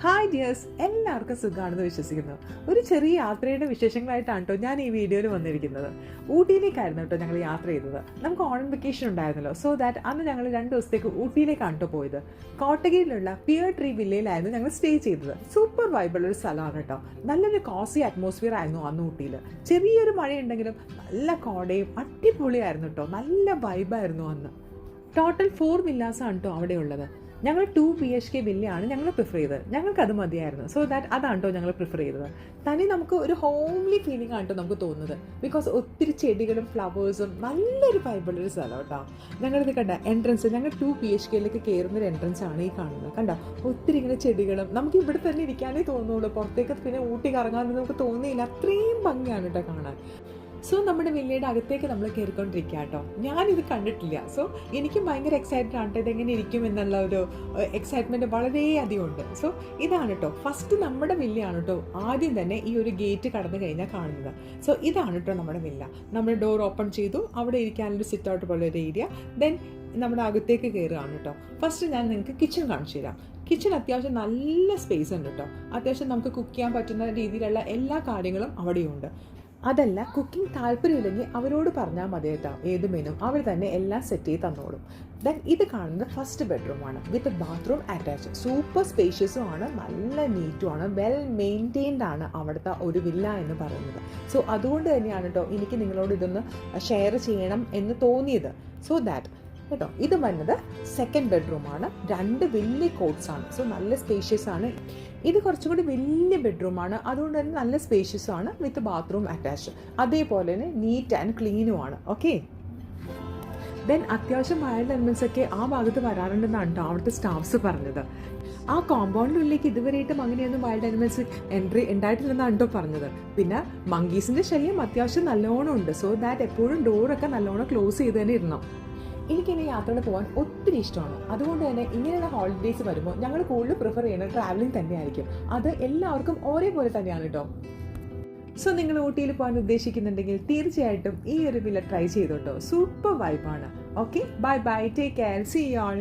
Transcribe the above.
Hi dears, എല്ലാവർക്കും സുഖമാണെന്ന് വിശ്വസിക്കുന്നു. ഒരു ചെറിയ യാത്രയുടെ വിശേഷങ്ങളായിട്ടാണ് കേട്ടോ ഞാൻ ഈ വീഡിയോയിൽ വന്നിരിക്കുന്നത്. ഊട്ടിയിലേക്കായിരുന്നു കേട്ടോ ഞങ്ങൾ യാത്ര ചെയ്തത്. നമുക്ക് ഓണം വെക്കേഷൻ ഉണ്ടായിരുന്നല്ലോ, സോ ദാറ്റ് അന്ന് ഞങ്ങൾ 2 ദിവസത്തേക്ക് ഊട്ടിയിലേക്കാണ് കേട്ടോ പോയത്. കോട്ടഗിരിയിലുള്ള പിയർ ട്രീ വില്ലയിലായിരുന്നു ഞങ്ങൾ സ്റ്റേ ചെയ്തത്. സൂപ്പർ വൈബുള്ളൊരു സ്ഥലമാണ് കേട്ടോ. നല്ലൊരു കോസി അറ്റ്മോസ്ഫിയർ ആയിരുന്നു അന്ന് ഊട്ടിയിൽ. ചെറിയൊരു മഴയുണ്ടെങ്കിലും നല്ല കോടയും അടിപൊളിയായിരുന്നു കേട്ടോ. നല്ല വൈബായിരുന്നു അന്ന്. ടോട്ടൽ 4 വില്ലാസാണ് കേട്ടോ അവിടെ ഉള്ളത്. ഞങ്ങൾ 2 BHK വില്ലയാണ് ഞങ്ങൾ പ്രിഫർ ചെയ്തത്. ഞങ്ങൾക്കത് മതിയായിരുന്നു. സോ ദാറ്റ് അതാണ് കേട്ടോ ഞങ്ങൾ പ്രിഫർ ചെയ്തത്. തനി നമുക്ക് ഒരു ഹോംലി ഫീലിംഗ് ആണ് കേട്ടോ നമുക്ക് തോന്നുന്നത്. ബിക്കോസ് ഒത്തിരി ചെടികളും ഫ്ലവേഴ്സും നല്ലൊരു വൈബുള്ളൊരു സ്ഥലം കേട്ടോ. ഞങ്ങളിത് കണ്ട എൻട്രൻസ്, ഞങ്ങൾ 2 BHKയിലേക്ക് കയറുന്നൊരു എൻട്രൻസ് ആണ് ഈ കാണുന്നത്. കണ്ട ഒത്തിരി ഇങ്ങനെ ചെടികളും. നമുക്ക് ഇവിടെ തന്നെ ഇരിക്കാനേ തോന്നുള്ളൂ. പുറത്തേക്ക് പിന്നെ ഊട്ടി കറങ്ങാനൊന്നും നമുക്ക് തോന്നിയില്ല. അത്രയും ഭംഗിയാണ് കേട്ടോ കാണാൻ. സോ നമ്മുടെ വില്ലയുടെ അകത്തേക്ക് നമ്മൾ കയറിക്കൊണ്ടിരിക്കുക കേട്ടോ. ഞാനിത് കണ്ടിട്ടില്ല. സോ എനിക്കും ഭയങ്കര എക്സൈറ്റഡ് ആണ് കേട്ടോ ഇതെങ്ങനെ ഇരിക്കും എന്നുള്ള ഒരു എക്സൈറ്റ്മെൻറ്റ് വളരെയധികം ഉണ്ട്. സോ ഇതാണ് കേട്ടോ ഫസ്റ്റ് നമ്മുടെ വില്ലയാണ് കേട്ടോ. ആദ്യം തന്നെ ഈ ഒരു ഗേറ്റ് കടന്നു കഴിഞ്ഞാൽ കാണുന്നത്. സോ ഇതാണ് കേട്ടോ നമ്മുടെ വില്ല. നമ്മൾ ഡോർ ഓപ്പൺ ചെയ്തു. അവിടെ ഇരിക്കാനൊരു സിറ്റ് ഔട്ട് പോലെ ഒരു ഏരിയ. ദെൻ നമ്മുടെ അകത്തേക്ക് കയറുകയാണ് കേട്ടോ. ഫസ്റ്റ് ഞാൻ നിങ്ങൾക്ക് കിച്ചൺ കാണിച്ചു തരാം. കിച്ചൺ അത്യാവശ്യം നല്ല സ്പേസ് ഉണ്ട് കേട്ടോ. അത്യാവശ്യം നമുക്ക് കുക്ക് ചെയ്യാൻ പറ്റുന്ന രീതിയിലുള്ള എല്ലാ കാര്യങ്ങളും അവിടെയുണ്ട്. അതല്ല, കുക്കിംഗ് താല്പര്യമില്ലെങ്കിൽ അവരോട് പറഞ്ഞാൽ മതി കേട്ടോ. ഏത് മെനു അവർ തന്നെ എല്ലാം സെറ്റ് ചെയ്ത് തന്നോളും. ദെൻ ഇത് കാണുന്നത് ഫസ്റ്റ് ബെഡ്റൂമാണ് വിത്ത് ബാത്റൂം അറ്റാച്ച്. സൂപ്പർ സ്പേഷ്യസും ആണ്, നല്ല നീറ്റും ആണ്, വെൽ മെയിൻറ്റെയിൻഡ് ആണ് അവിടുത്തെ ഒരു വില്ല എന്ന് പറയുന്നത്. സോ അതുകൊണ്ട് തന്നെയാണ് കേട്ടോ എനിക്ക് നിങ്ങളോട് ഇതൊന്ന് ഷെയർ ചെയ്യണം എന്ന് തോന്നിയത്. സോ ദാറ്റ് കേട്ടോ. ഇത് വന്നത് സെക്കൻഡ് ബെഡ്റൂമാണ്. 2 വലിയ കോട്ട്സ് ആണ്. സോ നല്ല സ്പേഷ്യസ് ആണ്. ഇത് കുറച്ചും കൂടി വലിയ ബെഡ്റൂമാണ്. അതുകൊണ്ട് തന്നെ നല്ല സ്പേഷ്യസ് ആണ് വിത്ത് ബാത്റൂം അറ്റാച്ച്. അതേപോലെ തന്നെ നീറ്റ് ആൻഡ് ക്ലീനുമാണ്. ഓക്കെ. ദെൻ അത്യാവശ്യം വൈൽഡ് അനിമൽസ് ഒക്കെ ആ ഭാഗത്ത് വരാറുണ്ടെന്നാണ് കേട്ടോ അവിടുത്തെ സ്റ്റാഫ്സ് പറഞ്ഞത്. ആ കോമ്പൗണ്ടിനുള്ളിലേക്ക് ഇതുവരെയായിട്ടും അങ്ങനെയൊന്നും വൈൽഡ് അനിമൽസ് എൻട്രി ഉണ്ടായിട്ടില്ലെന്നാണ് കേട്ടോ പറഞ്ഞത്. പിന്നെ മങ്കീസിൻ്റെ ശല്യം അത്യാവശ്യം നല്ലോണം ഉണ്ട്. സോ ദാറ്റ് എപ്പോഴും ഡോറൊക്കെ നല്ലോണം ക്ലോസ് ചെയ്ത് തന്നെ ഇരുന്നു. എനിക്കിനി യാത്രയിൽ പോകാൻ ഒത്തിരി ഇഷ്ടമാണ്. അതുകൊണ്ട് തന്നെ ഇങ്ങനെയുള്ള ഹോളിഡേയ്സ് വരുമ്പോൾ ഞങ്ങൾ കൂടുതൽ പ്രിഫർ ചെയ്യുന്നത് ട്രാവലിംഗ് തന്നെയായിരിക്കും. അത് എല്ലാവർക്കും ഒരേപോലെ തന്നെയാണ് കേട്ടോ. സോ നിങ്ങൾ ഊട്ടിയിൽ പോകാൻ ഉദ്ദേശിക്കുന്നുണ്ടെങ്കിൽ തീർച്ചയായിട്ടും ഈ ഒരു വില്ല ട്രൈ ചെയ്തോട്ടോ. സൂപ്പർ വൈബാണ്. Okay, bye bye, take care, see you all.